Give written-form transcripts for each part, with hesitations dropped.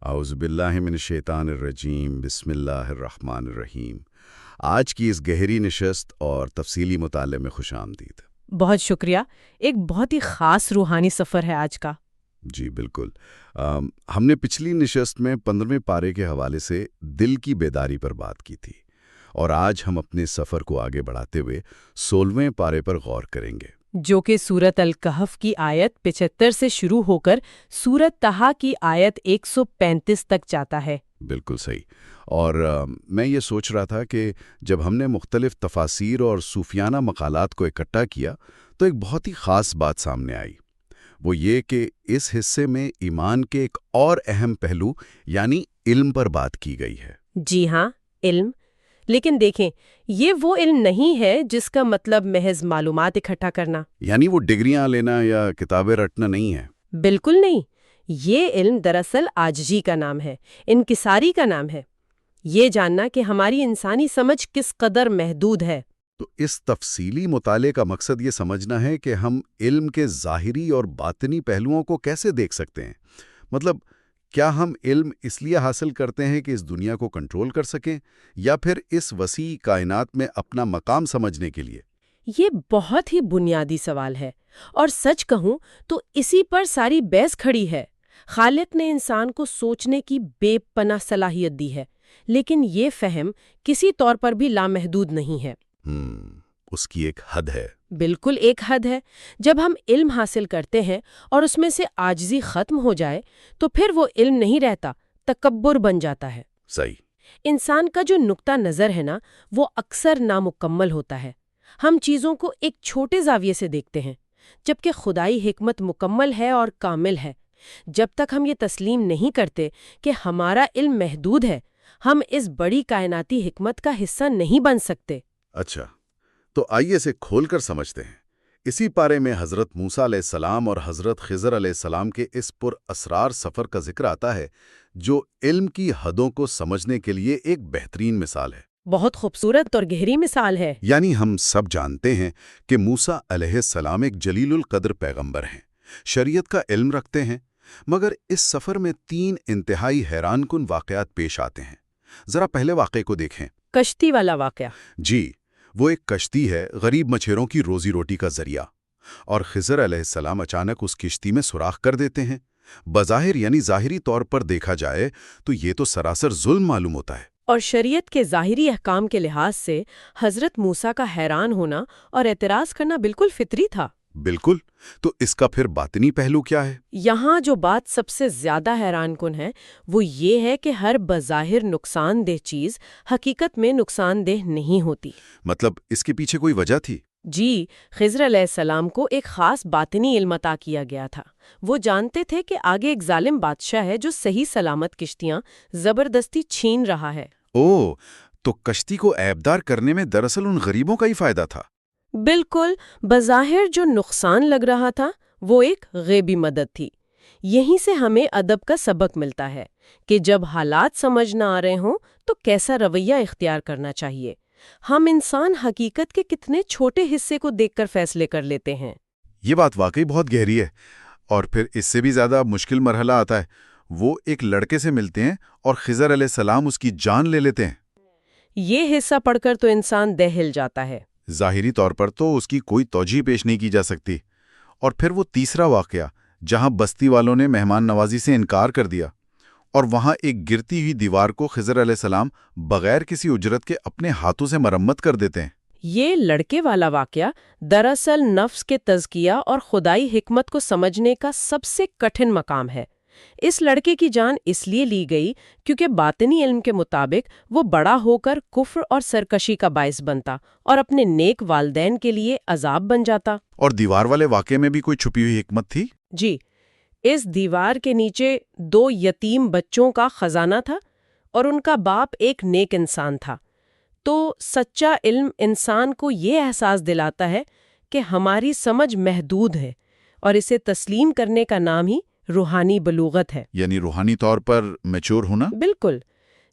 اعوذ باللہ من الشیطان الرجیم بسم اللہ الرحمن الرحیم۔ آج کی اس گہری نشست اور تفصیلی مطالعے میں خوش آمدید۔ بہت شکریہ۔ ایک بہت ہی خاص روحانی سفر ہے آج کا۔ جی بالکل۔ ہم نے پچھلی نشست میں 15ویں پارے کے حوالے سے دل کی بیداری پر بات کی تھی، اور آج ہم اپنے سفر کو آگے بڑھاتے ہوئے 16ویں پارے پر غور کریں گے، جو کہ سورت الکہف کی آیت 75 سے شروع ہو کر سورت طٰہٰ کی آیت 135 تک جاتا ہے۔ بالکل صحیح۔ اور میں یہ سوچ رہا تھا کہ جب ہم نے مختلف تفاسیر اور صوفیانہ مقالات کو اکٹھا کیا تو ایک بہت ہی خاص بات سامنے آئی۔ وہ یہ کہ اس حصے میں ایمان کے ایک اور اہم پہلو یعنی علم پر بات کی گئی ہے۔ جی ہاں، علم۔ لیکن دیکھیں، یہ وہ علم نہیں ہے جس کا مطلب محض معلومات اکٹھا کرنا۔ یعنی وہ ڈگریاں لینا یا کتابیں رٹنا نہیں ہے۔ بالکل نہیں۔ یہ علم دراصل عاجزی کا نام ہے، انکساری کا نام ہے۔ یہ جاننا کہ ہماری انسانی سمجھ کس قدر محدود ہے۔ تو اس تفصیلی مطالعے کا مقصد یہ سمجھنا ہے کہ ہم علم کے ظاہری اور باطنی پہلوؤں کو کیسے دیکھ سکتے ہیں۔ مطلب کیا ہم علم اس لیے حاصل کرتے ہیں کہ اس دنیا کو کنٹرول کر سکیں، یا پھر اس وسیع کائنات میں اپنا مقام سمجھنے کے لیے؟ یہ بہت ہی بنیادی سوال ہے، اور سچ کہوں تو اسی پر ساری بحث کھڑی ہے۔ خالق نے انسان کو سوچنے کی بے پناہ صلاحیت دی ہے، لیکن یہ فہم کسی طور پر بھی لامحدود نہیں ہے۔ اس کی ایک حد ہے۔ بالکل ایک حد ہے۔ جب ہم علم حاصل کرتے ہیں اور اس میں سے عاجزی ختم ہو جائے تو پھر وہ علم نہیں رہتا، تکبر بن جاتا ہے۔ صحیح۔ انسان کا جو نقطہ نظر ہے نا، وہ اکثر نامکمل ہوتا ہے۔ ہم چیزوں کو ایک چھوٹے زاویے سے دیکھتے ہیں، جبکہ خدائی حکمت مکمل ہے اور کامل ہے۔ جب تک ہم یہ تسلیم نہیں کرتے کہ ہمارا علم محدود ہے، ہم اس بڑی کائناتی حکمت کا حصہ نہیں بن سکتے۔ اچھا، تو آئیے اسے کھول کر سمجھتے ہیں۔ اسی پارے میں حضرت موسیٰ علیہ السلام اور حضرت خضر علیہ السلام کے اس پر اسرار سفر کا ذکر آتا ہے، جو علم کی حدوں کو سمجھنے کے لیے ایک بہترین مثال ہے۔ بہت خوبصورت اور گہری مثال ہے۔ یعنی ہم سب جانتے ہیں کہ موسیٰ علیہ السلام ایک جلیل القدر پیغمبر ہیں، شریعت کا علم رکھتے ہیں، مگر اس سفر میں 3 انتہائی حیران کن واقعات پیش آتے ہیں۔ ذرا پہلے واقعے کو دیکھیں۔ کشتی والا واقعہ۔ جی، وہ ایک کشتی ہے، غریب مچھیروں کی روزی روٹی کا ذریعہ، اور خضر علیہ السلام اچانک اس کشتی میں سوراخ کر دیتے ہیں۔ بظاہر یعنی ظاہری طور پر دیکھا جائے تو یہ تو سراسر ظلم معلوم ہوتا ہے۔ اور شریعت کے ظاہری احکام کے لحاظ سے حضرت موسیٰ کا حیران ہونا اور اعتراض کرنا بالکل فطری تھا۔ بالکل۔ تو اس کا پھر باطنی پہلو کیا ہے؟ یہاں جو بات سب سے زیادہ حیران کن ہے وہ یہ ہے کہ ہر بظاہر نقصان دہ چیز حقیقت میں نقصان دہ نہیں ہوتی۔ مطلب اس کے پیچھے کوئی وجہ تھی؟ جی، خضر علیہ السلام کو ایک خاص باطنی علم عطا کیا گیا تھا۔ وہ جانتے تھے کہ آگے ایک ظالم بادشاہ ہے جو صحیح سلامت کشتیاں زبردستی چھین رہا ہے۔ اوہ، تو کشتی کو عیبدار کرنے میں دراصل ان غریبوں کا ہی فائدہ تھا۔ بالکل، بظاہر جو نقصان لگ رہا تھا وہ ایک غیبی مدد تھی۔ یہیں سے ہمیں ادب کا سبق ملتا ہے کہ جب حالات سمجھ نہ آ رہے ہوں تو کیسا رویہ اختیار کرنا چاہیے۔ ہم انسان حقیقت کے کتنے چھوٹے حصے کو دیکھ کر فیصلے کر لیتے ہیں۔ یہ بات واقعی بہت گہری ہے۔ اور پھر اس سے بھی زیادہ مشکل مرحلہ آتا ہے۔ وہ ایک لڑکے سے ملتے ہیں اور خضر علیہ السلام اس کی جان لے لیتے ہیں۔ یہ حصہ پڑھ کر تو انسان دہل جاتا ہے۔ ظاہری طور پر تو اس کی کوئی توجیہ پیش نہیں کی جا سکتی۔ اور پھر وہ تیسرا واقعہ جہاں بستی والوں نے مہمان نوازی سے انکار کر دیا، اور وہاں ایک گرتی ہوئی دیوار کو خضر علیہ السلام بغیر کسی اجرت کے اپنے ہاتھوں سے مرمت کر دیتے ہیں۔ یہ لڑکے والا واقعہ دراصل نفس کے تزکیہ اور خدائی حکمت کو سمجھنے کا سب سے کٹھن مقام ہے۔ اس لڑکے کی جان اس لیے لی گئی کیونکہ باطنی علم کے مطابق وہ بڑا ہو کر کفر اور سرکشی کا باعث بنتا اور اپنے نیک والدین کے لیے عذاب بن جاتا۔ اور دیوار والے واقعے میں بھی کوئی چھپی ہوئی حکمت تھی؟ جی، اس دیوار کے نیچے 2 یتیم بچوں کا خزانہ تھا، اور ان کا باپ ایک نیک انسان تھا۔ تو سچا علم انسان کو یہ احساس دلاتا ہے کہ ہماری سمجھ محدود ہے، اور اسے تسلیم کرنے کا نام ہی روحانی بلوغت ہے۔ یعنی روحانی طور پر میچور ہونا؟ بالکل۔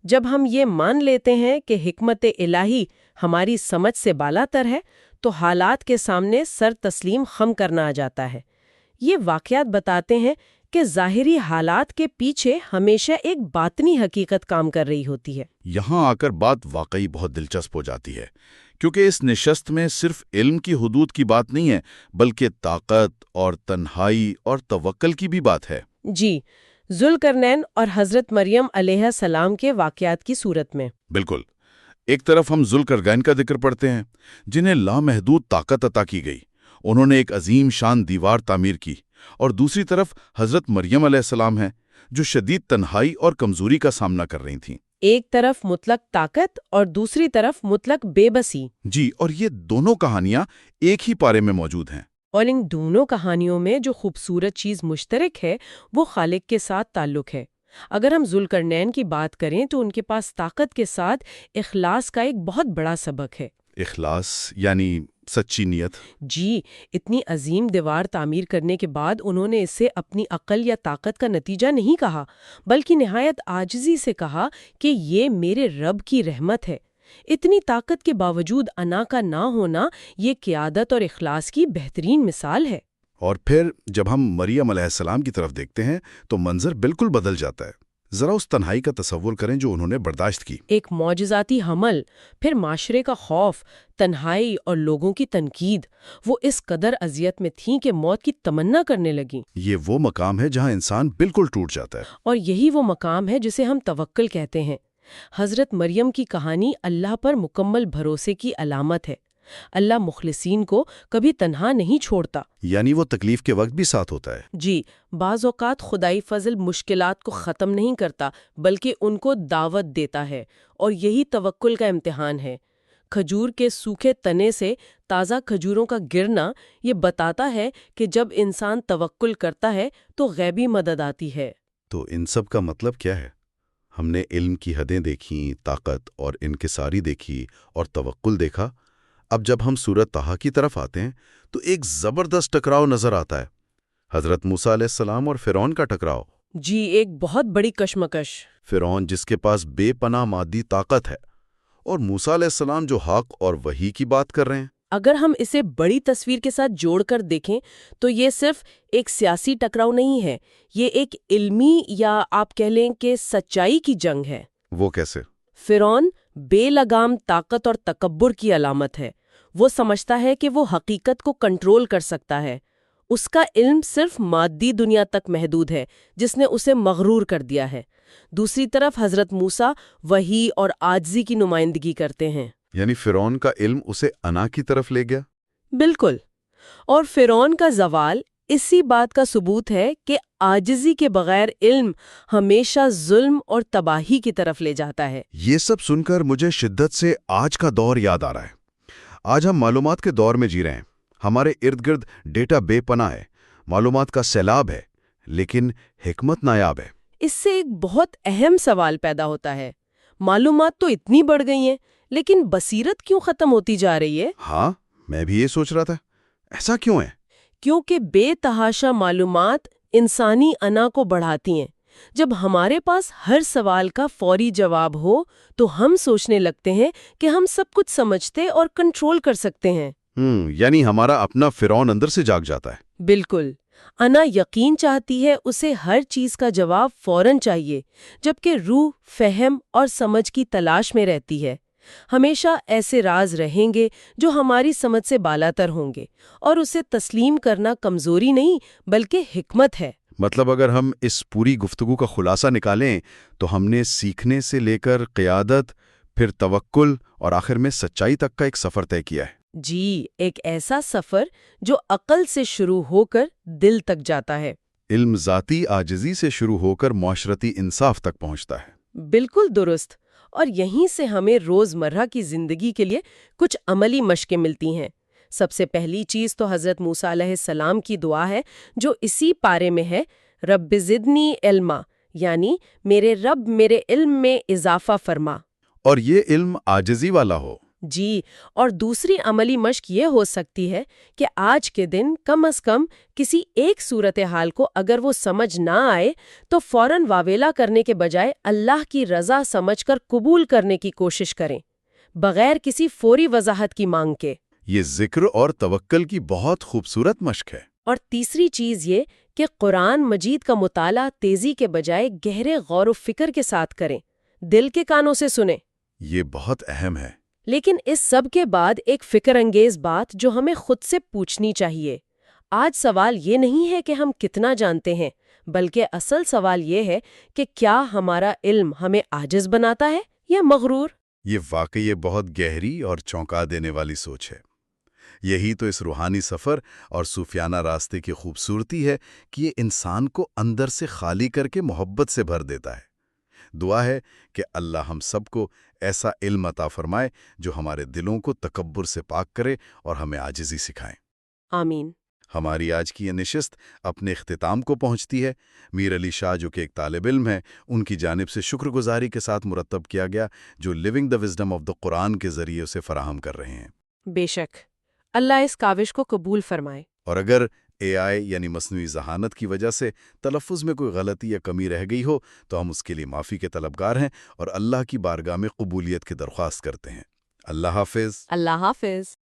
جب ہم یہ مان لیتے ہیں کہ حکمت الہی ہماری سمجھ سے بالا تر ہے تو حالات کے سامنے سر تسلیم خم کرنا آ جاتا ہے۔ یہ واقعات بتاتے ہیں کہ ظاہری حالات کے پیچھے ہمیشہ ایک باطنی حقیقت کام کر رہی ہوتی ہے۔ یہاں آ کر بات واقعی بہت دلچسپ ہو جاتی ہے، کیونکہ اس نشست میں صرف علم کی حدود کی بات نہیں ہے، بلکہ طاقت اور تنہائی اور توکل کی بھی بات ہے۔ جی، ذوالقرنین اور حضرت مریم علیہ السلام کے واقعات کی صورت میں۔ بالکل، ایک طرف ہم ذوالقرنین کا ذکر پڑھتے ہیں جنہیں لامحدود طاقت عطا کی گئی، انہوں نے ایک عظیم شان دیوار تعمیر کی، اور دوسری طرف حضرت مریم علیہ السلام ہیں جو شدید تنہائی اور کمزوری کا سامنا کر رہی تھیں۔ ایک طرف مطلق طاقت اور دوسری طرف مطلق بے بسی۔ جی، اور یہ دونوں کہانیاں ایک ہی پارے میں موجود ہیں۔ اور ان دونوں کہانیوں میں جو خوبصورت چیز مشترک ہے وہ خالق کے ساتھ تعلق ہے۔ اگر ہم ذوالقرنین کی بات کریں تو ان کے پاس طاقت کے ساتھ اخلاص کا ایک بہت بڑا سبق ہے۔ اخلاص یعنی سچی نیت۔ جی، اتنی عظیم دیوار تعمیر کرنے کے بعد انہوں نے اسے اپنی عقل یا طاقت کا نتیجہ نہیں کہا، بلکہ نہایت عاجزی سے کہا کہ یہ میرے رب کی رحمت ہے۔ اتنی طاقت کے باوجود انا کا نہ ہونا یہ قیادت اور اخلاص کی بہترین مثال ہے۔ اور پھر جب ہم مریم علیہ السلام کی طرف دیکھتے ہیں تو منظر بالکل بدل جاتا ہے۔ ذرا اس تنہائی کا تصور کریں جو انہوں نے برداشت کی۔ ایک معجزاتی حمل، پھر معاشرے کا خوف، تنہائی اور لوگوں کی تنقید، وہ اس قدر اذیت میں تھیں کہ موت کی تمنا کرنے لگیں۔ یہ وہ مقام ہے جہاں انسان بالکل ٹوٹ جاتا ہے۔ اور یہی وہ مقام ہے جسے ہم توکل کہتے ہیں۔ حضرت مریم کی کہانی اللہ پر مکمل بھروسے کی علامت ہے۔ اللہ مخلصین کو کبھی تنہا نہیں چھوڑتا۔ یعنی وہ تکلیف کے وقت بھی ساتھ ہوتا ہے۔ جی، بعض اوقات خدائی فضل مشکلات کو ختم نہیں کرتا بلکہ ان کو دعوت دیتا ہے، اور یہی توکل کا امتحان ہے۔ کھجور کے سوکھے تنے سے تازہ کھجوروں کا گرنا یہ بتاتا ہے کہ جب انسان توکل کرتا ہے تو غیبی مدد آتی ہے۔ تو ان سب کا مطلب کیا ہے؟ ہم نے علم کی حدیں دیکھیں، طاقت اور انکساری دیکھی اور توکل دیکھا۔ اب جب ہم سورۃ طٰہٰ کی طرف آتے ہیں تو ایک زبردست ٹکراؤ نظر آتا ہے، حضرت موسیٰ علیہ السلام اور فرعون کا ٹکراؤ۔ جی، ایک بہت بڑی کشمکش۔ فرعون جس کے پاس بے پناہ مادی طاقت ہے، اور موسیٰ علیہ السلام جو حق اور وحی کی بات کر رہے ہیں۔ اگر ہم اسے بڑی تصویر کے ساتھ جوڑ کر دیکھیں تو یہ صرف ایک سیاسی ٹکراؤ نہیں ہے، یہ ایک علمی یا آپ کہہ لیں کہ سچائی کی جنگ ہے۔ وہ کیسے؟ فرعون بے لگام طاقت اور تکبر کی علامت ہے۔ وہ سمجھتا ہے کہ وہ حقیقت کو کنٹرول کر سکتا ہے۔ اس کا علم صرف مادی دنیا تک محدود ہے جس نے اسے مغرور کر دیا ہے۔ دوسری طرف حضرت موسیٰ وحی اور عاجزی کی نمائندگی کرتے ہیں۔ یعنی فرعون کا علم اسے انا کی طرف لے گیا؟ بالکل، اور فرعون کا زوال اسی بات کا ثبوت ہے کہ عاجزی کے بغیر علم ہمیشہ ظلم اور تباہی کی طرف لے جاتا ہے۔ یہ سب سن کر مجھے شدت سے آج کا دور یاد آ رہا ہے۔ آج ہم معلومات کے دور میں جی رہے ہیں، ہمارے ارد گرد ڈیٹا بے پناہ ہے، معلومات کا سیلاب ہے، لیکن حکمت نایاب ہے۔ اس سے ایک بہت اہم سوال پیدا ہوتا ہے، معلومات تو اتنی بڑھ گئی ہیں لیکن بصیرت کیوں ختم ہوتی جا رہی ہے؟ ہاں، میں بھی یہ سوچ رہا تھا، ایسا کیوں ہے؟ کیونکہ بے تحاشا معلومات انسانی انا کو بڑھاتی ہیں۔ جب ہمارے پاس ہر سوال کا فوری جواب ہو تو ہم سوچنے لگتے ہیں کہ ہم سب کچھ سمجھتے اور کنٹرول کر سکتے ہیں۔ یعنی ہمارا اپنا فرعون اندر سے جاگ جاتا ہے۔ بالکل، انا یقین چاہتی ہے، اسے ہر چیز کا جواب فوراً چاہیے، جبکہ روح فہم اور سمجھ کی تلاش میں رہتی ہے۔ ہمیشہ ایسے راز رہیں گے جو ہماری سمجھ سے بالاتر ہوں گے، اور اسے تسلیم کرنا کمزوری نہیں بلکہ حکمت ہے۔ مطلب اگر ہم اس پوری گفتگو کا خلاصہ نکالیں تو ہم نے سیکھنے سے لے کر قیادت، پھر توکل اور آخر میں سچائی تک کا ایک سفر طے کیا ہے۔ جی، ایک ایسا سفر جو عقل سے شروع ہو کر دل تک جاتا ہے۔ علم ذاتی عاجزی سے شروع ہو کر معاشرتی انصاف تک پہنچتا ہے۔ بالکل درست، اور یہیں سے ہمیں روزمرہ کی زندگی کے لیے کچھ عملی مشقیں ملتی ہیں۔ سب سے پہلی چیز تو حضرت موسیٰ علیہ السلام کی دعا ہے جو اسی پارے میں ہے، رب زدنی علما، یعنی میرے رب میرے علم میں اضافہ فرما۔ اور یہ علم عاجزی والا ہو۔ جی، اور دوسری عملی مشق یہ ہو سکتی ہے کہ آج کے دن کم از کم کسی ایک صورتحال کو اگر وہ سمجھ نہ آئے تو فوراً واویلا کرنے کے بجائے اللہ کی رضا سمجھ کر قبول کرنے کی کوشش کریں، بغیر کسی فوری وضاحت کی مانگ کے۔ یہ ذکر اور توکل کی بہت خوبصورت مشق ہے۔ اور تیسری چیز یہ کہ قرآن مجید کا مطالعہ تیزی کے بجائے گہرے غور و فکر کے ساتھ کریں، دل کے کانوں سے سنیں۔ یہ بہت اہم ہے۔ لیکن اس سب کے بعد ایک فکر انگیز بات جو ہمیں خود سے پوچھنی چاہیے۔ آج سوال یہ نہیں ہے کہ ہم کتنا جانتے ہیں، بلکہ اصل سوال یہ ہے کہ کیا ہمارا علم ہمیں عاجز بناتا ہے یا مغرور؟ یہ واقعی بہت گہری اور چونکا دینے والی سوچ ہے۔ یہی تو اس روحانی سفر اور صوفیانہ راستے کی خوبصورتی ہے کہ یہ انسان کو اندر سے خالی کر کے محبت سے بھر دیتا ہے۔ دعا ہے کہ اللہ ہم سب کو ایسا علم عطا فرمائے جو ہمارے دلوں کو تکبر سے پاک کرے اور ہمیں عاجزی سکھائے۔ آمین۔ ہماری آج کی یہ نشست اپنے اختتام کو پہنچتی ہے۔ میر علی شاہ جو کہ ایک طالب علم ہے، ان کی جانب سے شکر گزاری کے ساتھ مرتب کیا گیا جو living the wisdom of the Quran کے ذریعے اسے فراہم کر رہے ہیں۔ بے شک اللہ اس کاوش کو قبول فرمائے۔ اور اگر AI یعنی مصنوعی ذہانت کی وجہ سے تلفظ میں کوئی غلطی یا کمی رہ گئی ہو تو ہم اس کے لیے معافی کے طلبگار ہیں اور اللہ کی بارگاہ میں قبولیت کی درخواست کرتے ہیں۔ اللہ حافظ۔ اللہ حافظ۔